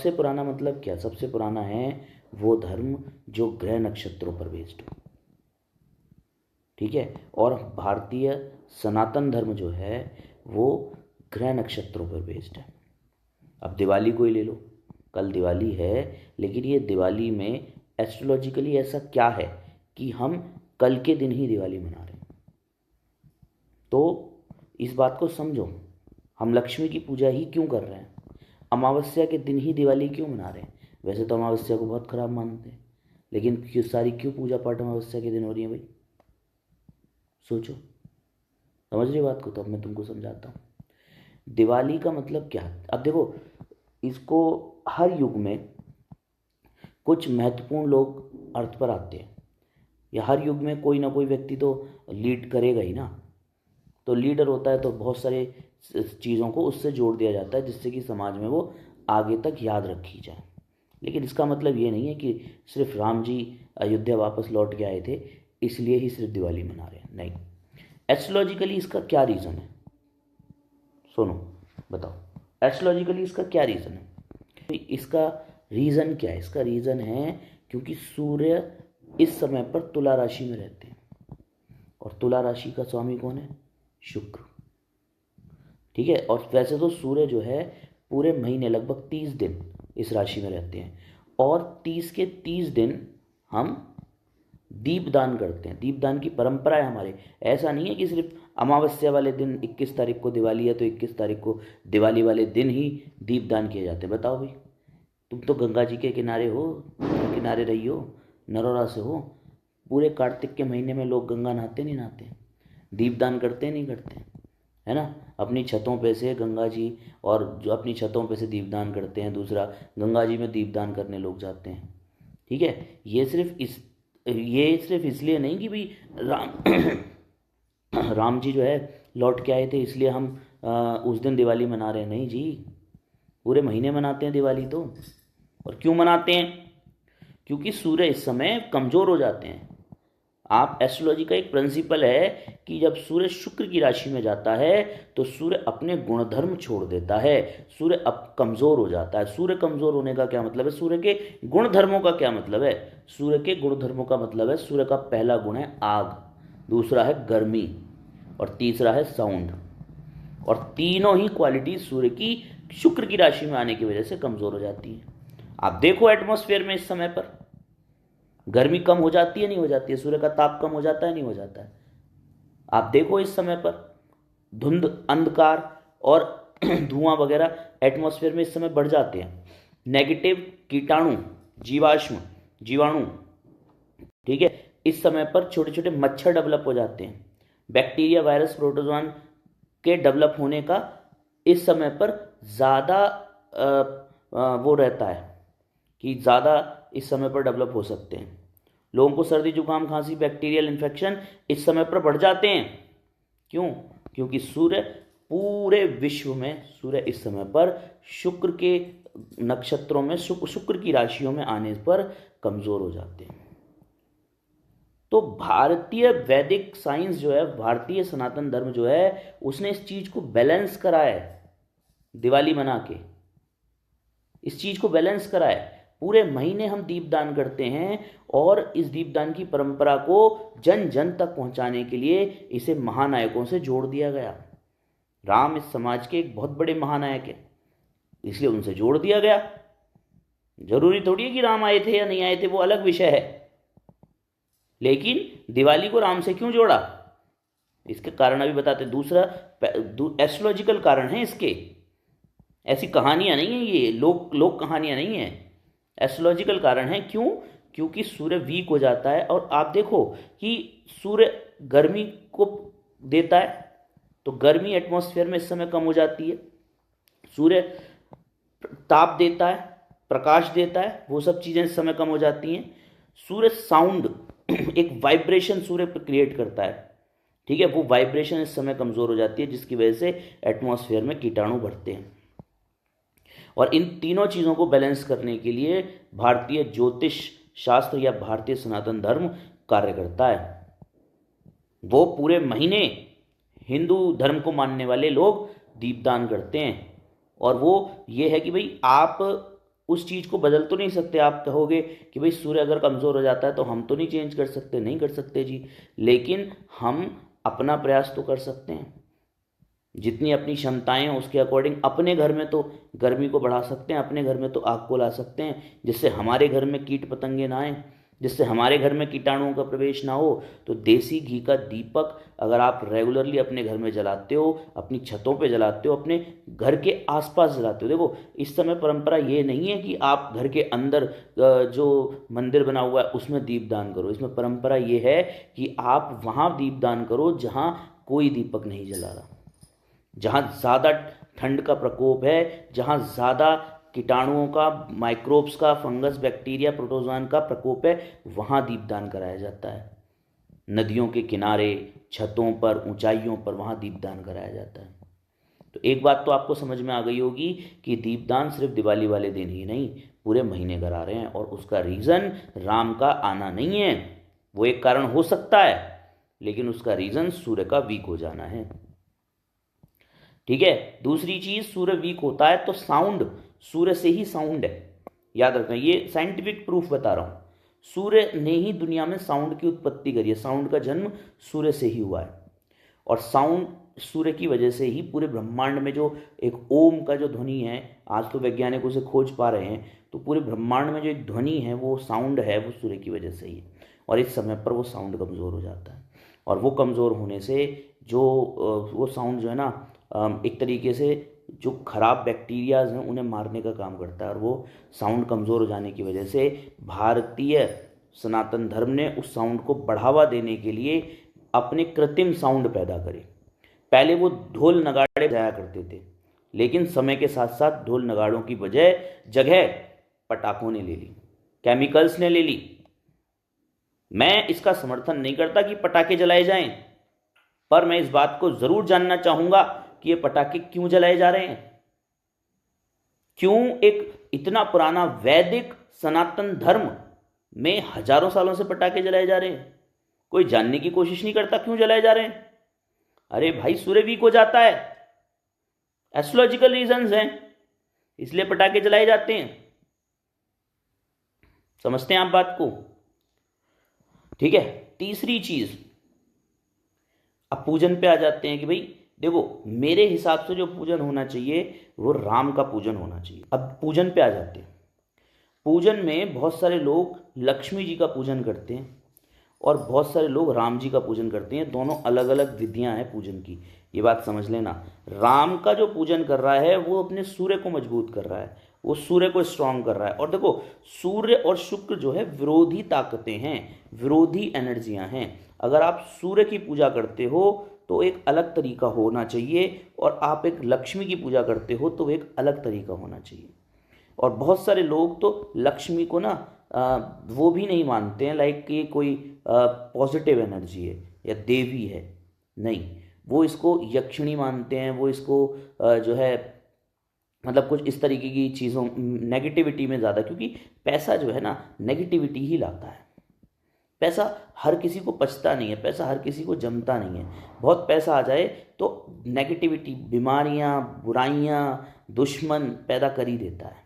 सबसे पुराना मतलब क्या? सबसे पुराना है वो धर्म जो ग्रह नक्षत्रों पर बेस्ड हो, ठीक है। और भारतीय सनातन धर्म जो है वो ग्रह नक्षत्रों पर बेस्ड है। अब दिवाली को ही ले लो, कल दिवाली है, लेकिन ये दिवाली में एस्ट्रोलॉजिकली ऐसा क्या है कि हम कल के दिन ही दिवाली मना रहे हैं? तो इस बात को समझो, हम लक्ष्मी की पूजा ही क्यों कर रहे हैं? अमावस्या के दिन ही दिवाली क्यों मना रहे हैं? वैसे तो अमावस्या को बहुत खराब मानते हैं, लेकिन क्यों पूजा पाठ अमावस्या के दिन हो रही है भाई? सोचो, समझ रही बात को? तो अब मैं तुमको समझाता हूँ। दिवाली का मतलब क्या है? अब देखो, इसको हर युग में कुछ महत्वपूर्ण लोग अर्थ पर आते हैं, या हर युग में कोई ना कोई व्यक्ति तो लीड करेगा ही ना। तो लीडर होता है तो बहुत सारे चीज़ों को उससे जोड़ दिया जाता है जिससे कि समाज में वो आगे तक याद रखी जाए। लेकिन इसका मतलब ये नहीं है कि सिर्फ राम जी अयोध्या वापस लौट के आए थे इसलिए ही सिर्फ दिवाली मना रहे हैं, नहीं। एस्ट्रोलॉजिकली इसका क्या रीज़न है? सुनो, बताओ, एस्ट्रोलॉजिकली इसका क्या रीज़न है? तो इसका रीज़न क्या है? इसका रीज़न है क्योंकि सूर्य इस समय पर तुला राशि में रहते हैं, और तुला राशि का स्वामी कौन है? शुक्र, ठीक है। और वैसे तो सूर्य जो है पूरे महीने लगभग 30 दिन इस राशि में रहते हैं, और 30 के 30 दिन हम दीपदान करते हैं। दीपदान की परंपरा है हमारे। ऐसा नहीं है कि सिर्फ अमावस्या वाले दिन 21 तारीख को दिवाली है तो 21 तारीख को दिवाली वाले दिन ही दीपदान किए जाते हैं। बताओ भाई, तुम तो गंगा जी के किनारे हो, किनारे रही हो, नरोरा से हो। पूरे कार्तिक के महीने में लोग गंगा नहाते नहीं नहाते? दीपदान करते नहीं करते? है ना। अपनी छतों पे से गंगा जी, और जो अपनी छतों पे से दीपदान करते हैं, दूसरा गंगा जी में दीपदान करने लोग जाते हैं, ठीक है। ये सिर्फ इसलिए नहीं कि भाई राम जी जो है लौट के आए थे इसलिए हम उस दिन दिवाली मना रहे हैं, नहीं जी। पूरे महीने मनाते हैं दिवाली तो। और क्यों मनाते हैं? क्योंकि सूर्य इस समय कमज़ोर हो जाते हैं। आप एस्ट्रोलॉजी का एक प्रिंसिपल है कि जब सूर्य शुक्र की राशि में जाता है तो सूर्य अपने गुणधर्म छोड़ देता है, सूर्य अब कमज़ोर हो जाता है। सूर्य कमज़ोर होने का क्या मतलब है? सूर्य के गुणधर्मों का क्या मतलब है? सूर्य के गुणधर्मों का मतलब है, सूर्य का पहला गुण है आग, दूसरा है गर्मी, और तीसरा है साउंड। और तीनों ही क्वालिटी सूर्य की शुक्र की राशि में आने की वजह से कमज़ोर हो जाती है। आप देखो एटमॉस्फेयर में इस समय पर गर्मी कम हो जाती है नहीं हो जाती है? सूर्य का ताप कम हो जाता है नहीं हो जाता है? आप देखो इस समय पर धुंध, अंधकार और धुआं वगैरह एटमॉस्फेयर में इस समय बढ़ जाते हैं। नेगेटिव कीटाणु, जीवाणु, ठीक है, इस समय पर छोटे छोटे मच्छर डेवलप हो जाते हैं। बैक्टीरिया, वायरस, प्रोटोजोआन के डेवलप होने का इस समय पर ज़्यादा वो रहता है कि ज़्यादा इस समय पर डेवलप हो सकते हैं। लोगों को सर्दी, जुकाम, खांसी, बैक्टीरियल इन्फेक्शन इस समय पर बढ़ जाते हैं। क्यों? क्योंकि सूर्य पूरे विश्व में, सूर्य इस समय पर शुक्र के नक्षत्रों में, शुक्र की राशियों में आने पर कमज़ोर हो जाते हैं। तो भारतीय वैदिक साइंस जो है, भारतीय सनातन धर्म जो है, उसने इस चीज़ को बैलेंस करा है दिवाली मना के। इस चीज़ को बैलेंस करा है। पूरे महीने हम दीपदान करते हैं, और इस दीपदान की परंपरा को जन जन तक पहुंचाने के लिए इसे महानायकों से जोड़ दिया गया। राम इस समाज के एक बहुत बड़े महानायक हैं, इसलिए उनसे जोड़ दिया गया। जरूरी थोड़ी है कि राम आए थे या नहीं आए थे, वो अलग विषय है। लेकिन दिवाली को राम से क्यों जोड़ा, इसके कारण अभी बताते। दूसरा एस्ट्रोलॉजिकल कारण है इसके, ऐसी कहानियां नहीं है, ये लोक कहानियां नहीं है, एस्ट्रोलॉजिकल कारण है। क्यों? क्योंकि सूर्य वीक हो जाता है। और आप देखो कि सूर्य गर्मी को देता है, तो गर्मी एटमॉस्फेयर में इस समय कम हो जाती है। सूर्य ताप देता है, प्रकाश देता है, वो सब चीज़ें इस समय कम हो जाती हैं। सूर्य साउंड, एक वाइब्रेशन सूर्य क्रिएट करता है, ठीक है, वो वाइब्रेशन इस समय कमज़ोर हो जाती है, जिसकी वजह से एटमॉस्फेयर में कीटाणु बढ़ते हैं। और इन तीनों चीज़ों को बैलेंस करने के लिए भारतीय ज्योतिष शास्त्र या भारतीय सनातन धर्म कार्य करता है। वो पूरे महीने हिंदू धर्म को मानने वाले लोग दीपदान करते हैं, और वो ये है कि भाई आप उस चीज़ को बदल तो नहीं सकते। आप कहोगे कि भाई सूर्य अगर कमज़ोर हो जाता है तो हम तो नहीं चेंज कर सकते, नहीं कर सकते जी, लेकिन हम अपना प्रयास तो कर सकते हैं। जितनी अपनी क्षमताएं हैं उसके अकॉर्डिंग अपने घर में तो गर्मी को बढ़ा सकते हैं, अपने घर में तो आग को ला सकते हैं, जिससे हमारे घर में कीट पतंगे ना आए, जिससे हमारे घर में कीटाणुओं का प्रवेश ना हो। तो देसी घी का दीपक अगर आप रेगुलरली अपने घर में जलाते हो, अपनी छतों पे जलाते हो, अपने घर के आसपास जलाते हो। देखो इस समय परंपरा ये नहीं है कि आप घर के अंदर जो मंदिर बना हुआ है उसमें दीपदान करो। इसमें परंपरा ये है कि आप वहाँ दीपदान करो जहाँ कोई दीपक नहीं जला रहा, जहाँ ज़्यादा ठंड का प्रकोप है, जहाँ ज़्यादा कीटाणुओं का, माइक्रोब्स का, फंगस, बैक्टीरिया, प्रोटोजोआन का प्रकोप है, वहाँ दीपदान कराया जाता है। नदियों के किनारे, छतों पर, ऊंचाइयों पर, वहाँ दीपदान कराया जाता है। तो एक बात तो आपको समझ में आ गई होगी कि दीपदान सिर्फ दिवाली वाले दिन ही नहीं, पूरे महीने करा रहे हैं। और उसका रीज़न राम का आना नहीं है, वो एक कारण हो सकता है, लेकिन उसका रीज़न सूर्य का वीक हो जाना है। ठीक है। दूसरी चीज, सूर्य वीक होता है तो साउंड सूर्य से ही साउंड है, याद रखना, ये साइंटिफिक प्रूफ बता रहा हूं। सूर्य ने ही दुनिया में साउंड की उत्पत्ति करी है, साउंड का जन्म सूर्य से ही हुआ है। और साउंड सूर्य की वजह से ही पूरे ब्रह्मांड में जो एक ओम का जो ध्वनि है, आज तो वैज्ञानिक उसे खोज पा रहे हैं, तो पूरे ब्रह्मांड में जो एक ध्वनि है, वो साउंड है, वो सूर्य की वजह से ही है। और इस समय पर वो साउंड कमज़ोर हो जाता है, और वो कमज़ोर होने से जो वो साउंड जो है ना, एक तरीके से जो खराब बैक्टीरियाज हैं उन्हें मारने का काम करता है। और वो साउंड कमज़ोर हो जाने की वजह से भारतीय सनातन धर्म ने उस साउंड को बढ़ावा देने के लिए अपने कृत्रिम साउंड पैदा करे। पहले वो ढोल नगाड़े बजाया करते थे, लेकिन समय के साथ साथ ढोल नगाड़ों की जगह पटाखों ने ले ली, केमिकल्स ने ले ली। मैं इसका समर्थन नहीं करता कि पटाखे जलाए जाएं, पर मैं इस बात को जरूर जानना चाहूंगा कि ये पटाखे क्यों जलाए जा रहे हैं, क्यों एक इतना पुराना वैदिक सनातन धर्म में हजारों सालों से पटाखे जलाए जा रहे हैं। कोई जानने की कोशिश नहीं करता क्यों जलाए जा रहे हैं। अरे भाई, सूर्य वीक हो जाता है, एस्ट्रोलॉजिकल रीजंस हैं, इसलिए पटाखे जलाए जाते हैं। समझते हैं आप बात को? ठीक है। तीसरी चीज, अब पूजन पे आ जाते हैं कि भाई देखो, मेरे हिसाब से जो पूजन होना चाहिए वो राम का पूजन होना चाहिए। अब पूजन पे आ जाते हैं। पूजन में बहुत सारे लोग लक्ष्मी जी का पूजन करते हैं और बहुत सारे लोग राम जी का पूजन करते हैं। दोनों अलग अलग विधियां हैं पूजन की, ये बात समझ लेना। राम का जो पूजन कर रहा है वो अपने सूर्य को मजबूत कर रहा है, वो सूर्य को स्ट्रांग कर रहा है। और देखो, सूर्य और शुक्र जो है विरोधी ताकतें हैं, विरोधी एनर्जियां हैं। अगर आप सूर्य की पूजा करते हो तो एक अलग तरीका होना चाहिए, और आप एक लक्ष्मी की पूजा करते हो तो एक अलग तरीका होना चाहिए। और बहुत सारे लोग तो लक्ष्मी को ना वो भी नहीं मानते हैं, लाइक कि कोई पॉजिटिव एनर्जी है या देवी है, नहीं, वो इसको यक्षिणी मानते हैं, वो इसको जो है मतलब कुछ इस तरीके की चीज़ों, नेगेटिविटी में ज़्यादा, क्योंकि पैसा जो है ना नेगेटिविटी ही लाता है। पैसा हर किसी को पचता नहीं है, पैसा हर किसी को जमता नहीं है। बहुत पैसा आ जाए तो नेगेटिविटी, बीमारियां, बुराइयां, दुश्मन पैदा कर ही देता है।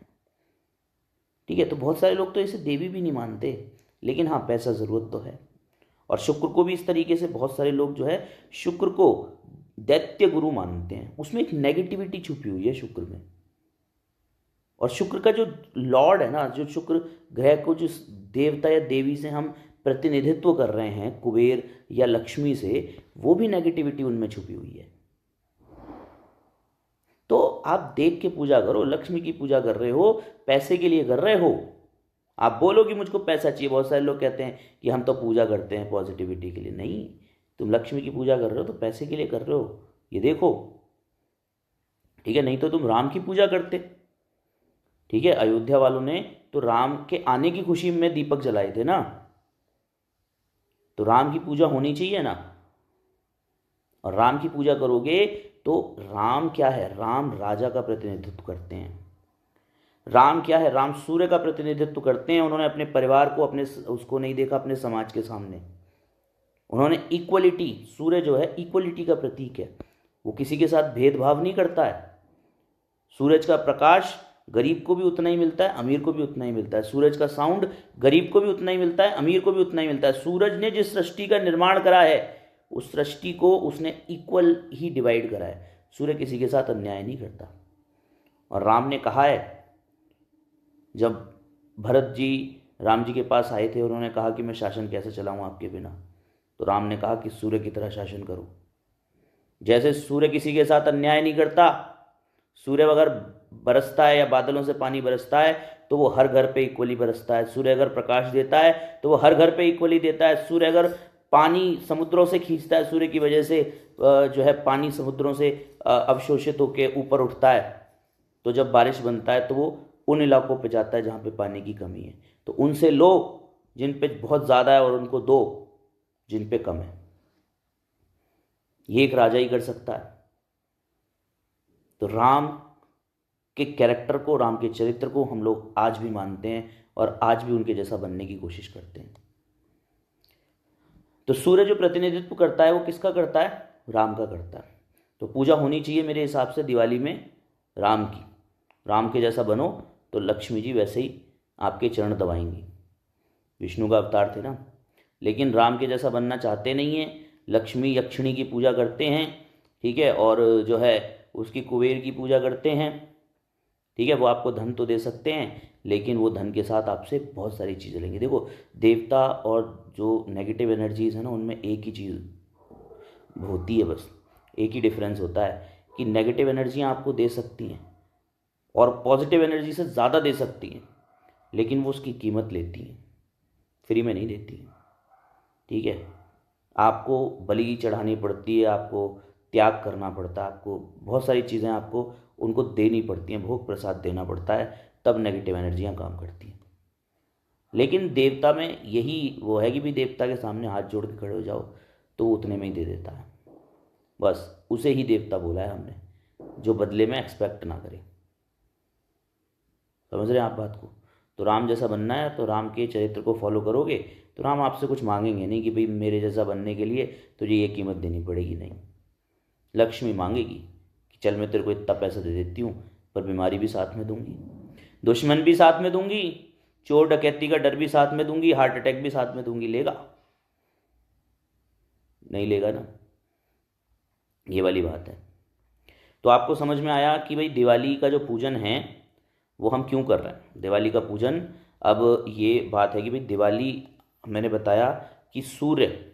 ठीक है। तो बहुत सारे लोग तो इसे देवी भी नहीं मानते, लेकिन हाँ, पैसा ज़रूरत तो है। और शुक्र को भी इस तरीके से बहुत सारे लोग जो है शुक्र को दैत्य गुरु मानते हैं, उसमें एक नेगेटिविटी छुपी हुई है शुक्र में। और शुक्र का जो लॉर्ड है ना, जो शुक्र ग्रह को जिस देवता या देवी से हम प्रतिनिधित्व कर रहे हैं, कुबेर या लक्ष्मी से, वो भी नेगेटिविटी उनमें छुपी हुई है। तो आप देख के पूजा करो। लक्ष्मी की पूजा कर रहे हो, पैसे के लिए कर रहे हो, आप बोलो कि मुझको पैसा चाहिए। बहुत सारे लोग कहते हैं कि हम तो पूजा करते हैं पॉजिटिविटी के लिए। नहीं, तुम लक्ष्मी की पूजा कर रहे हो तो पैसे के लिए कर रहे हो, ये देखो। ठीक है। नहीं तो तुम राम की पूजा करते। ठीक है। अयोध्या वालों ने तो राम के आने की खुशी में दीपक जलाए थे ना, तो राम की पूजा होनी चाहिए ना। और राम की पूजा करोगे तो राम क्या है, राम राजा का प्रतिनिधित्व करते हैं। राम क्या है, राम सूर्य का प्रतिनिधित्व करते हैं। उन्होंने अपने परिवार को, अपने उसको नहीं देखा अपने समाज के सामने। उन्होंने इक्वलिटी, सूर्य जो है इक्वलिटी का प्रतीक है, वो किसी के साथ भेदभाव नहीं करता है। सूरज का प्रकाश गरीब को भी उतना ही मिलता है, अमीर को भी उतना ही मिलता है। सूरज का साउंड गरीब को भी उतना ही मिलता है, अमीर को भी उतना ही मिलता है। सूरज ने जिस सृष्टि का निर्माण करा है उस सृष्टि को उसने इक्वल ही डिवाइड करा है। सूर्य किसी के साथ अन्याय नहीं करता। और राम ने कहा है, जब भरत जी राम जी के पास आए थे, उन्होंने कहा कि मैं शासन कैसे चलाऊं आपके बिना, तो राम ने कहा कि सूर्य की तरह शासन करो। जैसे सूर्य किसी के साथ अन्याय नहीं करता, सूर्य अगर बरसता है या बादलों से पानी बरसता है तो वो हर घर पे इक्वली बरसता है। सूर्य अगर प्रकाश देता है तो वो हर घर पे इक्वली देता है। सूर्य अगर पानी समुद्रों से खींचता है, सूर्य की वजह से जो है पानी समुद्रों से अवशोषित होकर ऊपर उठता है, तो जब बारिश बनता है तो वो उन इलाकों पे जाता है जहाँ पे पानी की कमी है। तो उनसे लो जिन पे बहुत ज़्यादा है और उनको दो जिन पे कम है। ये एक राजा ही कर सकता है। तो राम के कैरेक्टर को, राम के चरित्र को हम लोग आज भी मानते हैं और आज भी उनके जैसा बनने की कोशिश करते हैं। तो सूर्य जो प्रतिनिधित्व करता है वो किसका करता है? राम का करता है। तो पूजा होनी चाहिए मेरे हिसाब से दिवाली में राम की। राम के जैसा बनो तो लक्ष्मी जी वैसे ही आपके चरण दबाएंगी। विष्णु का अवतार थे ना, लेकिन राम के जैसा बनना चाहते नहीं हैं। लक्ष्मी यक्षिणी की पूजा करते हैं, ठीक है, और जो है उसकी कुबेर की पूजा करते हैं, ठीक है। वो आपको धन तो दे सकते हैं लेकिन वो धन के साथ आपसे बहुत सारी चीज़ें लेंगे। देखो, देवता और जो नेगेटिव एनर्जीज है ना, उनमें एक ही चीज़ होती है, बस एक ही डिफरेंस होता है कि नेगेटिव एनर्जियाँ आपको दे सकती हैं और पॉजिटिव एनर्जी से ज़्यादा दे सकती हैं, लेकिन वो उसकी कीमत लेती हैं, फ्री में नहीं देती हैं, ठीक है। आपको बलि चढ़ानी पड़ती है, आपको त्याग करना पड़ता है, आपको बहुत सारी चीज़ें आपको उनको देनी पड़ती हैं, भोग प्रसाद देना पड़ता है, तब नेगेटिव एनर्जियाँ काम करती हैं। लेकिन देवता में यही वो है कि भी देवता के सामने हाथ जोड़ के खड़े हो जाओ तो वो उतने में ही दे देता है। बस उसे ही देवता बोला है हमने, जो बदले में एक्सपेक्ट ना करे। समझ रहे हैं आप बात को? तो राम जैसा बनना है तो राम के चरित्र को फॉलो करोगे तो राम आपसे कुछ मांगेंगे नहीं कि भाई मेरे जैसा बनने के लिए तुझे ये कीमत देनी पड़ेगी, नहीं। लक्ष्मी मांगेगी कि चल मैं तेरे को इतना पैसा दे देती हूँ पर बीमारी भी साथ में दूंगी, दुश्मन भी साथ में दूंगी, चोर डकैती का डर भी साथ में दूंगी, हार्ट अटैक भी साथ में दूंगी। लेगा? नहीं लेगा ना। ये वाली बात है। तो आपको समझ में आया कि भाई दिवाली का जो पूजन है वो हम क्यों कर रहे हैं, दिवाली का पूजन। अब ये बात है कि भाई दिवाली, मैंने बताया कि सूर्य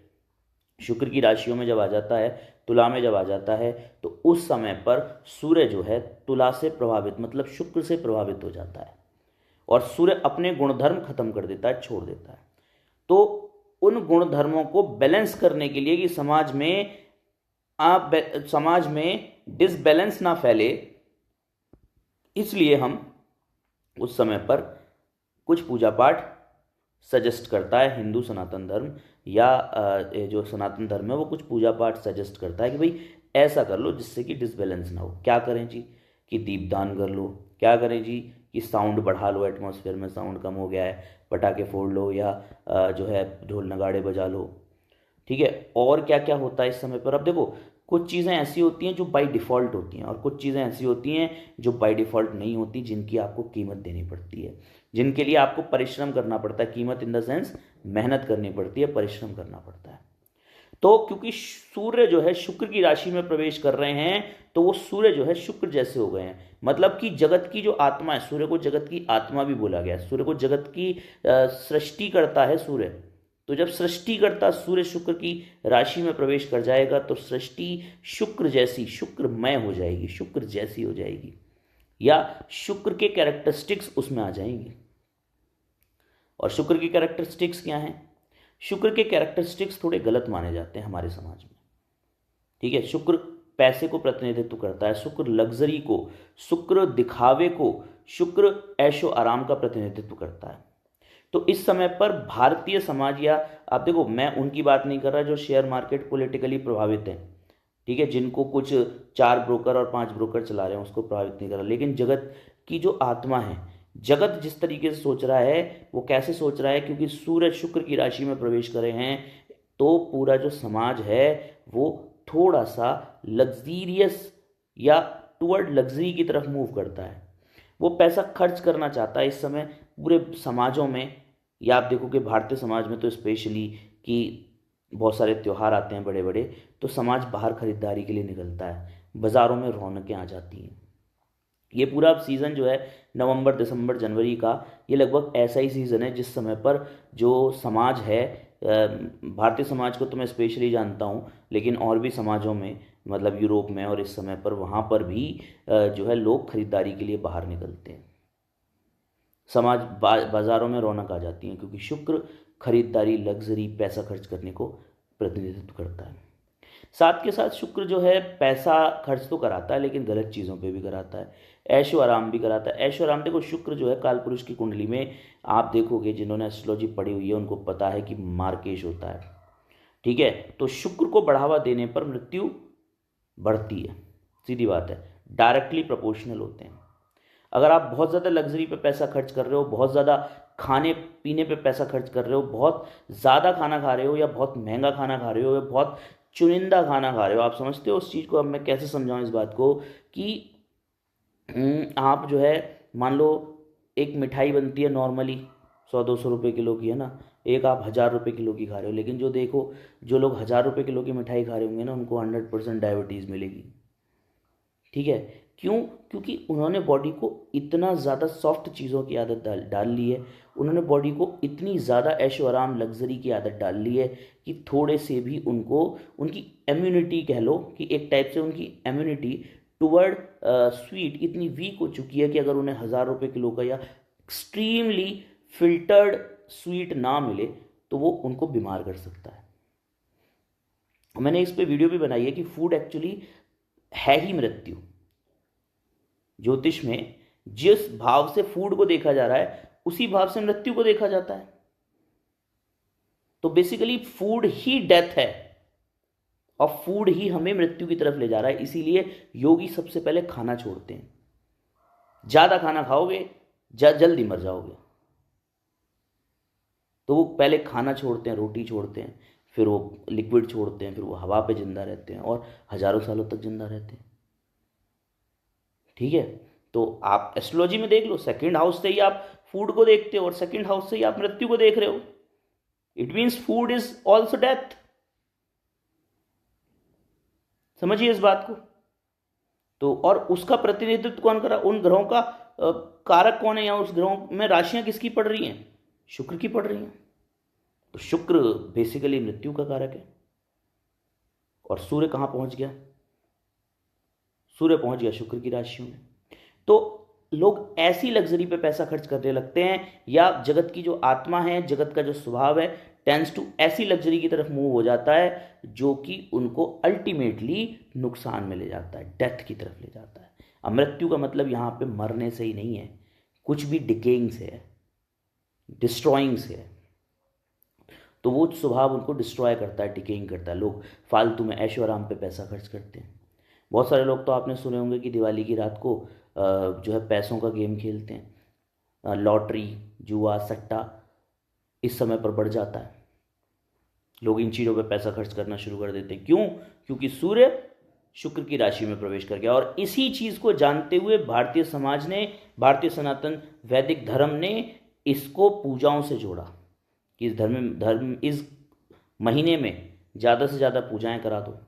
शुक्र की राशियों में जब आ जाता है, तुला में जब आ जाता है, तो उस समय पर सूर्य जो है तुला से प्रभावित, मतलब शुक्र से प्रभावित हो जाता है और सूर्य अपने गुणधर्म खत्म कर देता है, छोड़ देता है। तो उन गुणधर्मों को बैलेंस करने के लिए कि समाज में डिसबैलेंस ना फैले, इसलिए हम उस समय पर कुछ पूजा पाठ सजेस्ट करता है हिंदू सनातन धर्म, या जो सनातन धर्म है वो कुछ पूजा पाठ सजेस्ट करता है कि भाई ऐसा कर लो जिससे कि डिसबैलेंस ना हो। क्या करें जी? कि दीपदान कर लो। क्या करें जी? कि साउंड बढ़ा लो, एटमॉस्फेयर में साउंड कम हो गया है, पटाखे फोड़ लो, या जो है ढोल नगाड़े बजा लो, ठीक है। और क्या क्या होता है इस समय पर? अब देखो, कुछ चीज़ें ऐसी होती हैं जो बाय डिफ़ॉल्ट होती हैं और कुछ चीज़ें ऐसी होती हैं जो बाय डिफ़ॉल्ट नहीं होती, जिनकी आपको कीमत देनी पड़ती है, जिनके लिए आपको परिश्रम करना पड़ता है। कीमत इन द सेंस मेहनत करनी पड़ती है, परिश्रम करना पड़ता है। तो क्योंकि सूर्य जो है शुक्र की राशि में प्रवेश कर रहे हैं, तो वो सूर्य जो है शुक्र जैसे हो गए हैं। मतलब कि जगत की जो आत्मा है, सूर्य को जगत की आत्मा भी बोला गया है। सूर्य को जगत की सृष्टि करता है सूर्य। तो जब सृष्टि करता सूर्य शुक्र की राशि में प्रवेश कर जाएगा तो सृष्टि शुक्र जैसी, शुक्रमय हो जाएगी, शुक्र जैसी हो जाएगी, या शुक्र के कैरेक्टरिस्टिक्स उसमें आ जाएंगे। और शुक्र की कैरेक्टरिस्टिक्स क्या हैं? शुक्र के कैरेक्टरिस्टिक्स थोड़े गलत माने जाते हैं हमारे समाज में, ठीक है। शुक्र पैसे को प्रतिनिधित्व करता है, शुक्र लग्जरी को, शुक्र दिखावे को, शुक्र ऐशो आराम का प्रतिनिधित्व करता है। तो इस समय पर भारतीय समाज, या आप देखो, मैं उनकी बात नहीं कर रहा जो शेयर मार्केट पॉलिटिकली प्रभावित हैं, ठीक है, जिनको कुछ 4 ब्रोकर और 5 ब्रोकर चला रहे हैं, उसको प्रभावित नहीं कर रहा। लेकिन जगत की जो आत्मा है, जगत जिस तरीके से सोच रहा है वो कैसे सोच रहा है? क्योंकि सूर्य शुक्र की राशि में प्रवेश करे हैं तो पूरा जो समाज है वो थोड़ा सा लग्जीरियस या टुवर्ड लग्जरी की तरफ मूव करता है। वो पैसा खर्च करना चाहता है इस समय पूरे समाजों में। या आप देखो कि भारतीय समाज में तो स्पेशली कि बहुत सारे त्यौहार आते हैं बड़े बड़े, तो समाज बाहर खरीदारी के लिए निकलता है, बाज़ारों में रौनकें आ जाती हैं। ये पूरा अब सीज़न जो है नवंबर दिसंबर जनवरी का, ये लगभग ऐसा ही सीज़न है जिस समय पर जो समाज है, भारतीय समाज को तो मैं स्पेशली जानता हूँ, लेकिन और भी समाजों में मतलब यूरोप में और इस समय पर वहाँ पर भी जो है लोग खरीदारी के लिए बाहर निकलते हैं। समाज बाज़ारों में रौनक आ जाती है क्योंकि शुक्र खरीदारी, लग्जरी, पैसा खर्च करने को प्रतिनिधित्व करता है। साथ के साथ शुक्र जो है पैसा खर्च तो कराता है लेकिन गलत चीज़ों पे भी कराता है, ऐशो आराम भी कराता है। ऐशो आराम देखो, शुक्र जो है काल पुरुष की कुंडली में आप देखोगे, जिन्होंने एस्ट्रोलॉजी पढ़ी हुई है उनको पता है कि मार्केश होता है, ठीक है। तो शुक्र को बढ़ावा देने पर मृत्यु बढ़ती है, सीधी बात है, डायरेक्टली प्रोपोर्शनल होते हैं। अगर आप बहुत ज़्यादा लग्जरी पे पैसा खर्च कर रहे हो, बहुत ज़्यादा खाने पीने पे पैसा खर्च कर रहे हो, बहुत ज़्यादा खाना खा रहे हो या बहुत महंगा खाना खा रहे हो या बहुत चुनिंदा खाना खा रहे हो, आप समझते हो उस चीज़ को। अब मैं कैसे समझाऊं इस बात को कि आप जो है मान लो एक मिठाई बनती है नॉर्मली 100-200 रुपये किलो की, है ना, एक आप 1000 रुपये किलो की खा रहे हो, लेकिन जो देखो जो लोग 1000 रुपये किलो की मिठाई खा रहे होंगे ना, उनको 100% डायबिटीज़ मिलेगी, ठीक है। क्यों? क्योंकि उन्होंने बॉडी को इतना ज़्यादा सॉफ्ट चीज़ों की आदत डाल ली है, उन्होंने बॉडी को इतनी ज़्यादा ऐशो आराम लग्जरी की आदत डाल ली है कि थोड़े से भी उनको उनकी इम्यूनिटी, कह लो कि एक टाइप से उनकी इम्यूनिटी टुवर्ड स्वीट इतनी वीक हो चुकी है कि अगर उन्हें 1000 रुपये किलो का या एक्सट्रीमली फिल्टर्ड स्वीट ना मिले तो वो उनको बीमार कर सकता है। मैंने इस पे वीडियो भी बनाई है कि फूड एक्चुअली है ही मृत्यु। ज्योतिष में जिस भाव से फूड को देखा जा रहा है उसी भाव से मृत्यु को देखा जाता है। तो बेसिकली फूड ही डेथ है और फूड ही हमें मृत्यु की तरफ ले जा रहा है। इसीलिए योगी सबसे पहले खाना छोड़ते हैं। ज्यादा खाना खाओगे जल्दी मर जाओगे, तो वो पहले खाना छोड़ते हैं, रोटी छोड़ते हैं, फिर वो लिक्विड छोड़ते हैं, फिर वो हवा पे जिंदा रहते हैं और हजारों सालों तक जिंदा रहते हैं, ठीक है। तो आप एस्ट्रोलॉजी में देख लो, सेकंड हाउस से ही आप फूड को देखते हो और सेकंड हाउस से ही आप मृत्यु को देख रहे हो। It means food is also death. समझिए इस बात को। तो और उसका प्रतिनिधित्व कौन कर रहा है? उन ग्रहों का कारक कौन है, या उस ग्रहों में राशियां किसकी पड़ रही हैं? शुक्र की पड़ रही हैं। तो शुक्र बेसिकली मृत्यु का कारक है। और सूर्य कहां पहुंच गया? सूर्य पहुंच गया शुक्र की राशियों में। तो लोग ऐसी लग्जरी पे पैसा खर्च करने लगते हैं, या जगत की जो आत्मा है, जगत का जो स्वभाव है, टेंस टू ऐसी लग्जरी की तरफ मूव हो जाता है जो कि उनको अल्टीमेटली नुकसान में ले जाता है, डेथ की तरफ ले जाता है। अब मृत्यु का मतलब यहाँ पे मरने से ही नहीं है, कुछ भी डिकेइंग से है, डिस्ट्रॉइंग से है। तो वो स्वभाव उनको डिस्ट्रॉय करता है, डिकेइंग करता है। लोग फालतू में ऐशो आराम पे पैसा खर्च करते हैं। बहुत सारे लोग तो आपने सुने होंगे कि दिवाली की रात को जो है पैसों का गेम खेलते हैं, लॉटरी, जुआ, सट्टा इस समय पर बढ़ जाता है। लोग इन चीज़ों पे पैसा खर्च करना शुरू कर देते हैं। क्यों? क्योंकि सूर्य शुक्र की राशि में प्रवेश कर गया। और इसी चीज़ को जानते हुए भारतीय समाज ने, भारतीय सनातन वैदिक धर्म ने इसको पूजाओं से जोड़ा कि इस महीने में ज़्यादा से ज़्यादा पूजाएं करा दो,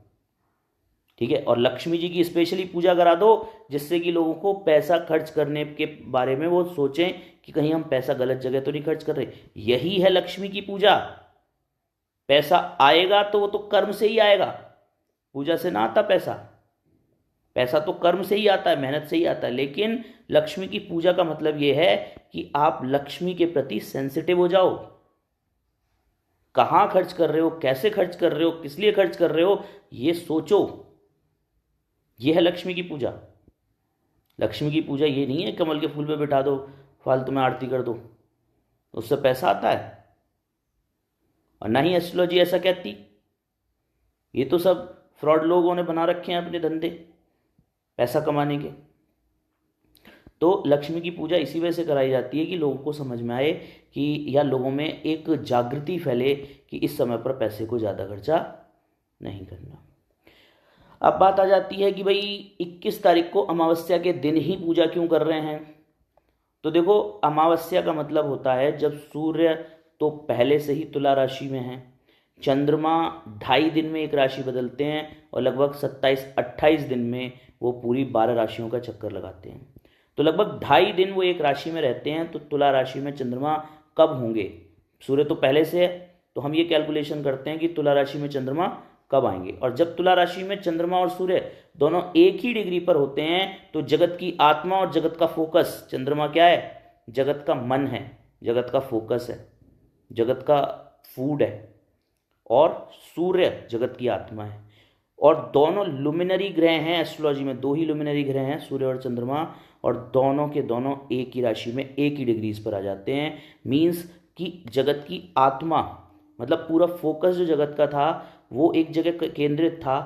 ठीक है। और लक्ष्मी जी की स्पेशली पूजा करा दो, जिससे कि लोगों को पैसा खर्च करने के बारे में वो सोचें कि कहीं हम पैसा गलत जगह तो नहीं खर्च कर रहे। यही है लक्ष्मी की पूजा। पैसा आएगा तो वो तो कर्म से ही आएगा, पूजा से ना आता पैसा। पैसा तो कर्म से ही आता है, मेहनत से ही आता है। लेकिन लक्ष्मी की पूजा का मतलब ये है कि आप लक्ष्मी के प्रति सेंसिटिव हो जाओ। कहां खर्च कर रहे हो, कैसे खर्च कर रहे हो, किस लिए खर्च कर रहे हो, ये सोचो। ये है लक्ष्मी की पूजा। लक्ष्मी की पूजा ये नहीं है कमल के फूल पे बिठा दो, फालतू में आरती कर दो, उससे पैसा आता है। और ना ही एस्ट्रोलॉजी ऐसा कहती। ये तो सब फ्रॉड लोगों ने बना रखे हैं अपने धंधे पैसा कमाने के। तो लक्ष्मी की पूजा इसी वजह से कराई जाती है कि लोगों को समझ में आए कि, या लोगों में एक जागृति फैले कि इस समय पर पैसे को ज़्यादा खर्चा नहीं करना। अब बात आ जाती है कि भाई 21 तारीख को अमावस्या के दिन ही पूजा क्यों कर रहे हैं? तो देखो, अमावस्या का मतलब होता है जब सूर्य तो पहले से ही तुला राशि में है, चंद्रमा 2.5 दिन में एक राशि बदलते हैं और लगभग 27-28 दिन में वो पूरी 12 राशियों का चक्कर लगाते हैं। तो लगभग 2.5 दिन वो एक राशि में रहते हैं। तो तुला राशि में चंद्रमा कब होंगे? सूर्य तो पहले से है, तो हम ये कैलकुलेशन करते हैं कि तुला राशि में चंद्रमा कब आएंगे। और जब तुला राशि में चंद्रमा और सूर्य दोनों एक ही डिग्री पर होते हैं तो जगत की आत्मा और जगत का फोकस, चंद्रमा क्या है? जगत का मन है, जगत का फोकस है, जगत का फूड है, और सूर्य जगत की आत्मा है। और दोनों लुमिनरी ग्रह हैं एस्ट्रोलॉजी में, 2 ही लुमिनरी ग्रह हैं, सूर्य और चंद्रमा, और दोनों के दोनों एक ही राशि में एक ही डिग्रीज पर आ जाते हैं। मीन्स कि जगत की आत्मा मतलब पूरा फोकस जो जगत का था वो एक जगह केंद्रित था,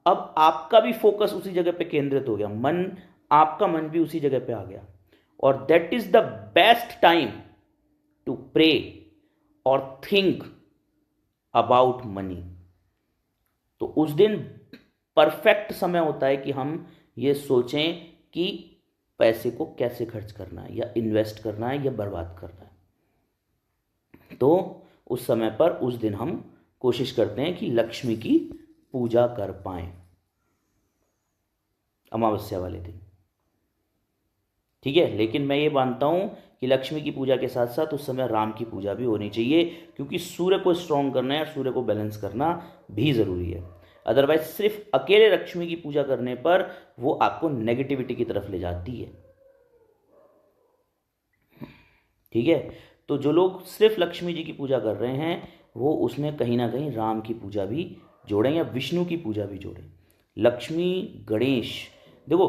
अब आपका भी फोकस उसी जगह पे केंद्रित हो गया, मन, आपका मन भी उसी जगह पे आ गया। और that is the best time to pray और थिंक अबाउट मनी। तो उस दिन परफेक्ट समय होता है कि हम ये सोचें कि पैसे को कैसे खर्च करना है, या इन्वेस्ट करना है, या बर्बाद करना है। तो उस समय पर, उस दिन हम कोशिश करते हैं कि लक्ष्मी की पूजा कर पाएं अमावस्या वाले दिन। ठीक है, लेकिन मैं ये मानता हूं कि लक्ष्मी की पूजा के साथ साथ उस समय राम की पूजा भी होनी चाहिए, क्योंकि सूर्य को स्ट्रांग करना है और सूर्य को बैलेंस करना भी जरूरी है। अदरवाइज सिर्फ अकेले लक्ष्मी की पूजा करने पर वो आपको नेगेटिविटी की तरफ ले जाती है। ठीक है, तो जो लोग सिर्फ लक्ष्मी जी की पूजा कर रहे हैं वो उसमें कहीं ना कहीं राम की पूजा भी जोड़ें या विष्णु की पूजा भी जोड़ें। लक्ष्मी, गणेश, देखो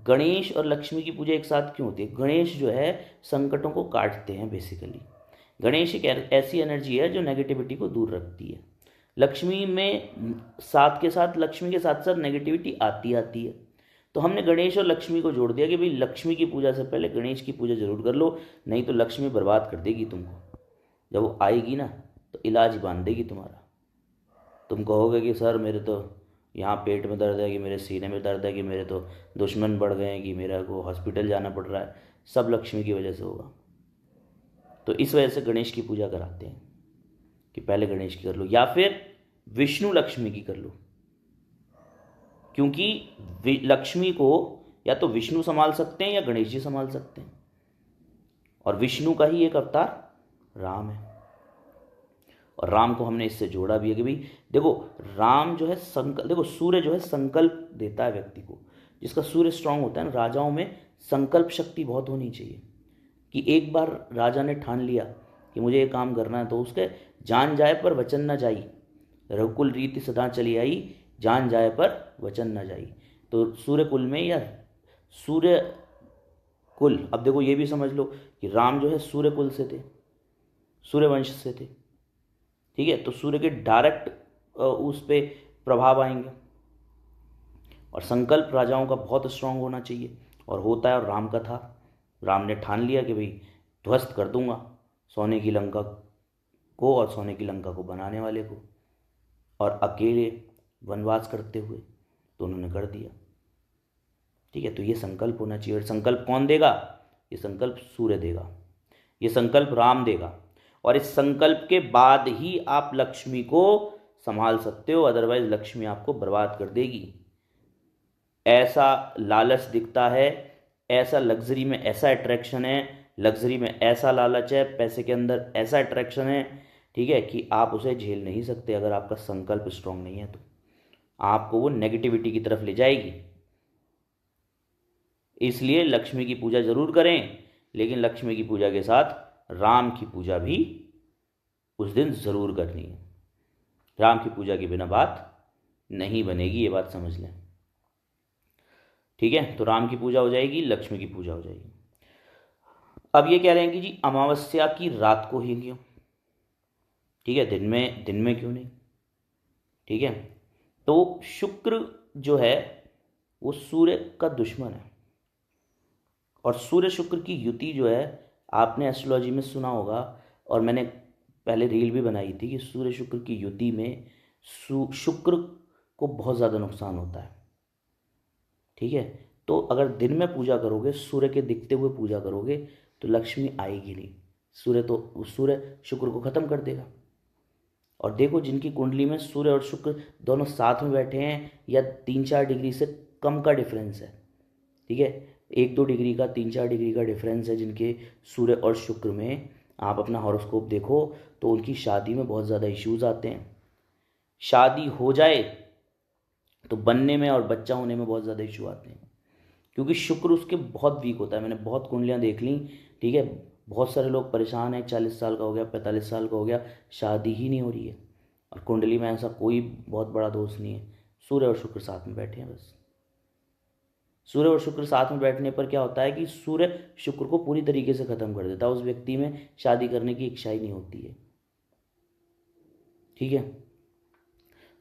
गणेश और लक्ष्मी की पूजा एक साथ क्यों होती है? गणेश जो है संकटों को काटते हैं बेसिकली। गणेश एक ऐसी एनर्जी है जो नेगेटिविटी को दूर रखती है। लक्ष्मी में साथ के साथ, लक्ष्मी के साथ साथ नेगेटिविटी आती है। तो हमने गणेश और लक्ष्मी को जोड़ दिया कि भाई लक्ष्मी की पूजा से पहले गणेश की पूजा जरूर कर लो, नहीं तो लक्ष्मी बर्बाद कर देगी तुमको। जब वो आएगी ना तो इलाज ही बांध देगी तुम्हारा। तुम कहोगे कि सर मेरे तो यहाँ पेट में दर्द है, कि मेरे सीने में दर्द है, कि मेरे तो दुश्मन बढ़ गए हैं, कि मेरा को हॉस्पिटल जाना पड़ रहा है। सब लक्ष्मी की वजह से होगा। तो इस वजह से गणेश की पूजा कराते हैं कि पहले गणेश की कर लो, या फिर विष्णु लक्ष्मी की कर लो, क्योंकि लक्ष्मी को या तो विष्णु संभाल सकते हैं या गणेश जी संभाल सकते हैं, और विष्णु का ही एक अवतार राम है। और राम को हमने इससे जोड़ा भी है कि भाई देखो, राम जो है संकल्प, देखो सूर्य जो है संकल्प देता है व्यक्ति को। जिसका सूर्य स्ट्रांग होता है ना, राजाओं में संकल्प शक्ति बहुत होनी चाहिए, कि एक बार राजा ने ठान लिया कि मुझे ये काम करना है, तो उसके जान जाए पर वचन न जाई, रघुकुल रीति सदा चली आई, जान जाए पर वचन न जाई। तो सूर्य कुल में, या सूर्य कुल, अब देखो ये भी समझ लो कि राम जो है सूर्य कुल से थे, सूर्य वंश से थे। ठीक है, तो सूर्य के डायरेक्ट उस पे प्रभाव आएंगे। और संकल्प राजाओं का बहुत स्ट्रांग होना चाहिए, और होता है, और राम का था। राम ने ठान लिया कि भाई ध्वस्त कर दूंगा सोने की लंका को और सोने की लंका को बनाने वाले को, और अकेले वनवास करते हुए, तो उन्होंने कर दिया। ठीक है, तो ये संकल्प होना चाहिए। और संकल्प कौन देगा? ये संकल्प सूर्य देगा, ये संकल्प राम देगा। और इस संकल्प के बाद ही आप लक्ष्मी को संभाल सकते हो, अदरवाइज लक्ष्मी आपको बर्बाद कर देगी। ऐसा लालच दिखता है, ऐसा लग्जरी में ऐसा अट्रैक्शन है, लग्जरी में ऐसा लालच है, पैसे के अंदर ऐसा अट्रैक्शन है, ठीक है, कि आप उसे झेल नहीं सकते। अगर आपका संकल्प स्ट्रांग नहीं है तो आपको वो नेगेटिविटी की तरफ ले जाएगी। इसलिए लक्ष्मी की पूजा जरूर करें, लेकिन लक्ष्मी की पूजा के साथ राम की पूजा भी उस दिन जरूर करनी है। राम की पूजा के बिना बात नहीं बनेगी, ये बात समझ लें। ठीक है, तो राम की पूजा हो जाएगी, लक्ष्मी की पूजा हो जाएगी। अब ये कह रहे हैं कि जी अमावस्या की रात को ही क्यों? ठीक है, दिन में क्यों नहीं? ठीक है, तो शुक्र जो है वो सूर्य का दुश्मन है, और सूर्य शुक्र की युति जो है, आपने एस्ट्रोलॉजी में सुना होगा, और मैंने पहले रील भी बनाई थी कि सूर्य शुक्र की युति में शुक्र को बहुत ज़्यादा नुकसान होता है। ठीक है, तो अगर दिन में पूजा करोगे, सूर्य के दिखते हुए पूजा करोगे, तो लक्ष्मी आएगी नहीं। सूर्य शुक्र को खत्म कर देगा। और देखो जिनकी कुंडली में सूर्य और शुक्र दोनों साथ में बैठे हैं या 3-4 डिग्री से कम का डिफरेंस है, ठीक है, 1-2 डिग्री का, 3-4 डिग्री का डिफरेंस है जिनके सूर्य और शुक्र में, आप अपना हॉरोस्कोप देखो तो उनकी शादी में बहुत ज़्यादा इश्यूज आते हैं। शादी हो जाए तो बनने में और बच्चा होने में बहुत ज़्यादा इशू आते हैं, क्योंकि शुक्र उसके बहुत वीक होता है। मैंने बहुत कुंडलियाँ देख ली, ठीक है, बहुत सारे लोग परेशान हैं, 40 साल का हो गया, 45 साल का हो गया, शादी ही नहीं हो रही है। और कुंडली में ऐसा कोई बहुत बड़ा दोष नहीं है, सूर्य और शुक्र साथ में बैठे हैं बस। सूर्य और शुक्र साथ में बैठने पर क्या होता है कि सूर्य शुक्र को पूरी तरीके से खत्म कर देता है, उस व्यक्ति में शादी करने की इच्छा ही नहीं होती है, ठीक है।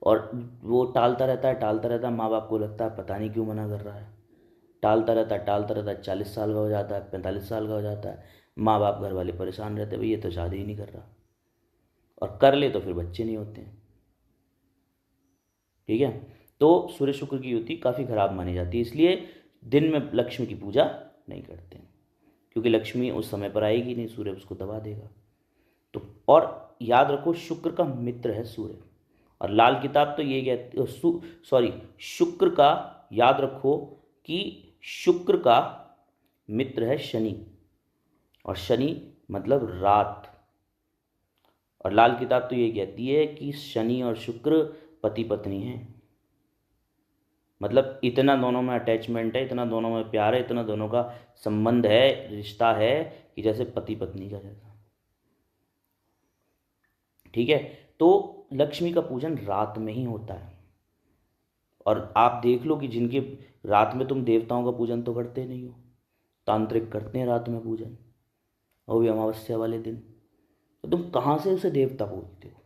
और वो टालता रहता है, माँ बाप को लगता है पता नहीं क्यों मना कर रहा है, टालता रहता है, 40 साल का हो जाता है, 45 साल का हो जाता है, माँ बाप घर वाले परेशान रहते हैं, भाई ये तो शादी ही नहीं कर रहा, और कर ले तो फिर बच्चे नहीं होते हैं, ठीक है। तो सूर्य शुक्र की युति काफ़ी खराब मानी जाती है, इसलिए दिन में लक्ष्मी की पूजा नहीं करते हैं, क्योंकि लक्ष्मी उस समय पर आएगी नहीं, सूर्य उसको दबा देगा। तो और याद रखो शुक्र का मित्र है सूर्य, और लाल किताब तो ये कहती, शुक्र का, याद रखो कि शुक्र का मित्र है शनि, और शनि मतलब रात। और लाल किताब तो ये कहती है कि शनि और शुक्र पति पत्नी हैं, मतलब इतना दोनों में अटैचमेंट है, इतना दोनों में प्यार है, इतना दोनों का संबंध है, रिश्ता है कि जैसे पति पत्नी का जैसा, ठीक है। तो लक्ष्मी का पूजन रात में ही होता है। और आप देख लो कि जिनके रात में, तुम देवताओं का पूजन तो करते नहीं हो, तांत्रिक करते हैं रात में पूजन, वो भी अमावस्या वाले दिन, तो तुम कहाँ से उसे देवता बोलते हो?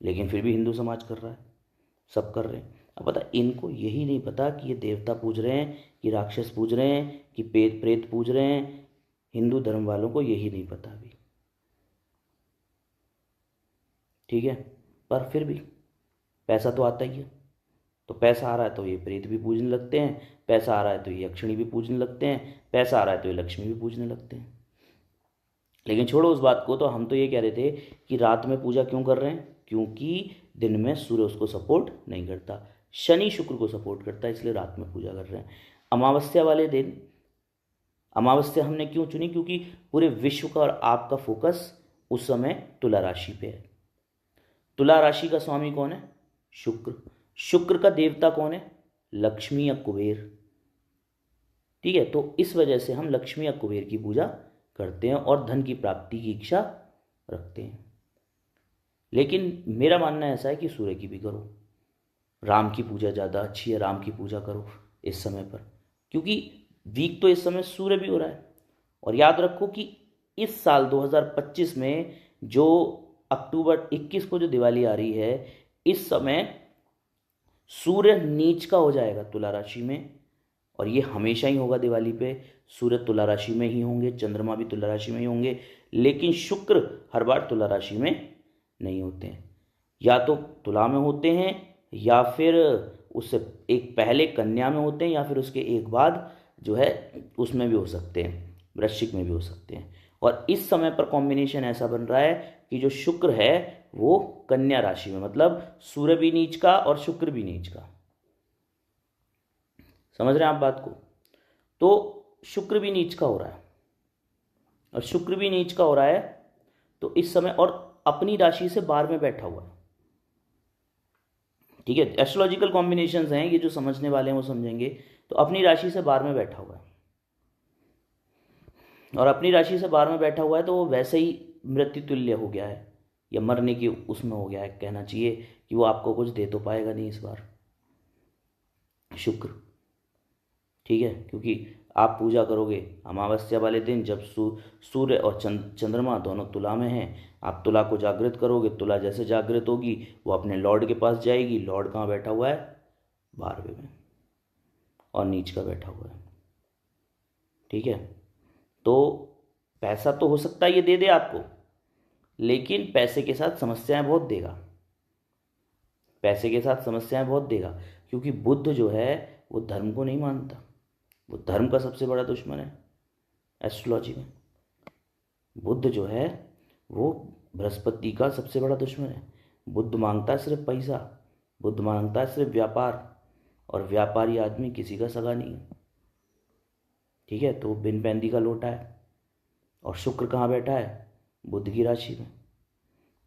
लेकिन फिर भी हिंदू समाज कर रहा है, सब कर रहे हैं। अब पता, इनको यही नहीं पता कि ये देवता पूज रहे हैं कि राक्षस पूज रहे हैं कि प्रेत पूज रहे हैं, हिंदू धर्म वालों को यही नहीं पता अभी, ठीक है। पर फिर भी पैसा तो आता ही है, तो पैसा आ रहा है तो ये प्रेत भी पूजने लगते हैं, पैसा आ रहा है तो ये यक्षिणी भी पूजने लगते हैं, पैसा आ रहा है तो ये लक्ष्मी भी पूजने लगते हैं। लेकिन छोड़ो उस बात को, तो हम तो ये कह रहे थे कि रात में पूजा क्यों कर रहे हैं, क्योंकि दिन में सूर्य उसको सपोर्ट नहीं करता, शनि शुक्र को सपोर्ट करता है, इसलिए रात में पूजा कर रहे हैं। अमावस्या वाले दिन, अमावस्या हमने क्यों चुनी, क्योंकि पूरे विश्व का और आपका फोकस उस समय तुला राशि पे है। तुला राशि का स्वामी कौन है? शुक्र। शुक्र का देवता कौन है? लक्ष्मी या कुबेर, ठीक है। तो इस वजह से हम लक्ष्मी या कुबेर की पूजा करते हैं और धन की प्राप्ति की इच्छा रखते हैं। लेकिन मेरा मानना ऐसा है कि सूर्य की भी करो, राम की पूजा ज़्यादा अच्छी है, राम की पूजा करो इस समय पर, क्योंकि वीक तो इस समय सूर्य भी हो रहा है। और याद रखो कि इस साल 2025 में जो अक्टूबर 21 को जो दिवाली आ रही है, इस समय सूर्य नीच का हो जाएगा तुला राशि में, और ये हमेशा ही होगा दिवाली पे, सूर्य तुला राशि में ही होंगे, चंद्रमा भी तुला राशि में ही होंगे, लेकिन शुक्र हर बार तुला राशि में नहीं होते हैं, या तो तुला में होते हैं, या फिर उससे एक पहले कन्या में होते हैं, या फिर उसके एक बाद जो है उसमें भी हो सकते हैं, वृश्चिक में भी हो सकते हैं। और इस समय पर कॉम्बिनेशन ऐसा बन रहा है कि जो शुक्र है वो कन्या राशि में, मतलब सूर्य भी नीच का और शुक्र भी नीच का, समझ रहे हैं आप बात को? तो शुक्र भी नीच का हो रहा है, और शुक्र भी नीच का हो रहा है तो इस समय, और अपनी राशि से 12 में बैठा हुआ है, ठीक है। एस्ट्रोलॉजिकल कॉम्बिनेशंस हैं ये, जो समझने वाले हैं वो समझेंगे। तो अपनी राशि से 12 में बैठा हुआ है, और अपनी राशि से 12 में बैठा हुआ है तो वो वैसे ही मृत्यु तुल्य हो गया है, या मरने की उसमें हो गया है, कहना चाहिए कि वो आपको कुछ दे तो पाएगा नहीं इस बार शुक्र, ठीक है। क्योंकि आप पूजा करोगे अमावस्या वाले दिन जब सूर्य और चंद्रमा दोनों तुला में हैं, आप तुला को जागृत करोगे, तुला जैसे जागृत होगी वो अपने लॉर्ड के पास जाएगी। लॉर्ड कहाँ बैठा हुआ है? 12वें में, और नीच का बैठा हुआ है, ठीक है। तो पैसा तो हो सकता है ये दे दे आपको, लेकिन पैसे के साथ समस्याएं बहुत देगा, पैसे के साथ समस्याएं बहुत देगा, क्योंकि बुध जो है वो धर्म को नहीं मानता, वो धर्म का सबसे बड़ा दुश्मन है। एस्ट्रोलॉजी में। बुध जो है वो बृहस्पति का सबसे बड़ा दुश्मन है। बुध मांगता है सिर्फ पैसा, बुध मांगता है सिर्फ व्यापार, और व्यापारी आदमी किसी का सगा नहीं है। ठीक है, तो बिन पैंदी का लोटा है। और शुक्र कहाँ बैठा है? बुध की राशि में।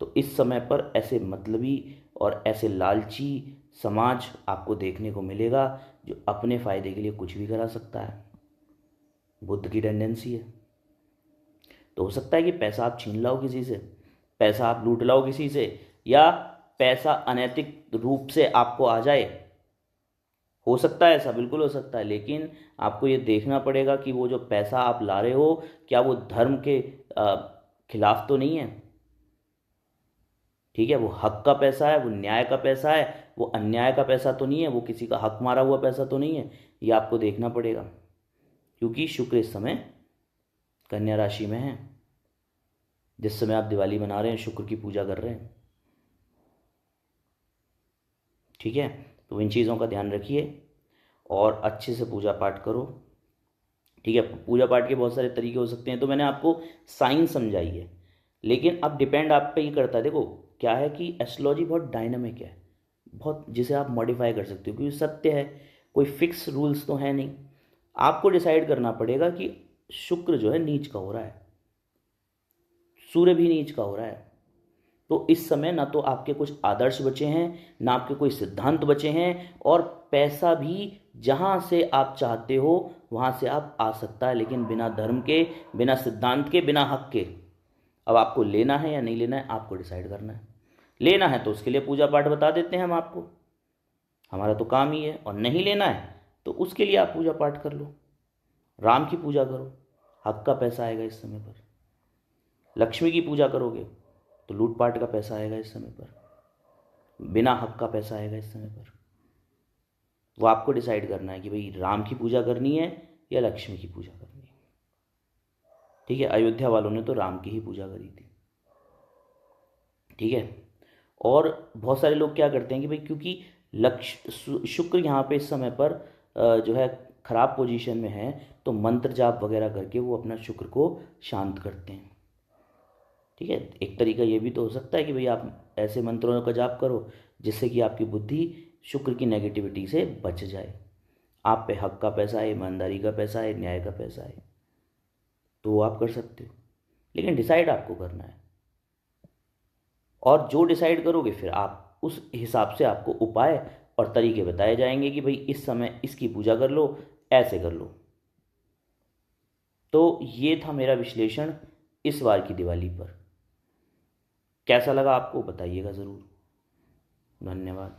तो इस समय पर ऐसे मतलबी और ऐसे लालची समाज आपको देखने को मिलेगा जो अपने फायदे के लिए कुछ भी करा सकता है। बुध की टेंडेंसी है। तो हो सकता है कि पैसा आप छीन लाओ किसी से, पैसा आप लूट लाओ किसी से, या पैसा अनैतिक रूप से आपको आ जाए। हो सकता है ऐसा, बिल्कुल हो सकता है, लेकिन आपको ये देखना पड़ेगा कि वो जो पैसा आप ला रहे हो क्या वो धर्म के खिलाफ तो नहीं है। ठीक है, वो हक का पैसा है, वो न्याय का पैसा है, वो अन्याय का पैसा तो नहीं है, वो किसी का हक मारा हुआ पैसा तो नहीं है। ये आपको देखना पड़ेगा, क्योंकि शुक्र इस समय कन्या राशि में है। जिस समय आप दिवाली मना रहे हैं शुक्र की पूजा कर रहे हैं। ठीक है, तो इन चीज़ों का ध्यान रखिए और अच्छे से पूजा पाठ करो। ठीक है, पूजा पाठ के बहुत सारे तरीके हो सकते हैं, तो मैंने आपको साइंस समझाई है, लेकिन अब डिपेंड आप पे ही करता है। देखो क्या है कि एस्ट्रोलॉजी बहुत डायनामिक है, बहुत, जिसे आप मॉडिफाई कर सकते हो, क्योंकि सत्य है, कोई फिक्स रूल्स तो है नहीं। आपको डिसाइड करना पड़ेगा कि शुक्र जो है नीच का हो रहा है, सूर्य भी नीच का हो रहा है, तो इस समय ना तो आपके कुछ आदर्श बचे हैं, ना आपके कोई सिद्धांत बचे हैं, और पैसा भी जहां से आप चाहते हो वहां से आप आ सकता है, लेकिन बिना धर्म के, बिना सिद्धांत के, बिना हक के। अब आपको लेना है या नहीं लेना है, आपको डिसाइड करना है। लेना है तो उसके लिए पूजा पाठ बता देते हैं हम आपको, हमारा तो काम ही है। और नहीं लेना है तो उसके लिए आप पूजा पाठ कर लो, राम की पूजा करो, हक का पैसा आएगा इस समय पर। लक्ष्मी की पूजा करोगे तो लूटपाट का पैसा आएगा इस समय पर, बिना हक का पैसा आएगा इस समय पर। वो आपको डिसाइड करना है कि भाई राम की पूजा करनी है या लक्ष्मी की पूजा करनी है। ठीक है, अयोध्या वालों ने तो राम की ही पूजा करी थी। ठीक है, और बहुत सारे लोग क्या करते हैं कि भाई क्योंकि शुक्र यहाँ पे इस समय पर जो है खराब पोजीशन में है, तो मंत्र जाप वगैरह करके वो अपना शुक्र को शांत करते हैं। ठीक है, एक तरीका ये भी तो हो सकता है कि भाई आप ऐसे मंत्रों का जाप करो जिससे कि आपकी बुद्धि शुक्र की नेगेटिविटी से बच जाए, आप पे हक का पैसा है, ईमानदारी का पैसा है, न्याय का पैसा है, तो वो आप कर सकते हो, लेकिन डिसाइड आपको करना है। और जो डिसाइड करोगे फिर आप उस हिसाब से आपको उपाय और तरीके बताए जाएंगे कि भाई इस समय इसकी पूजा कर लो, ऐसे कर लो। तो ये था मेरा विश्लेषण इस बार की दिवाली पर। कैसा लगा आपको बताइएगा ज़रूर। धन्यवाद।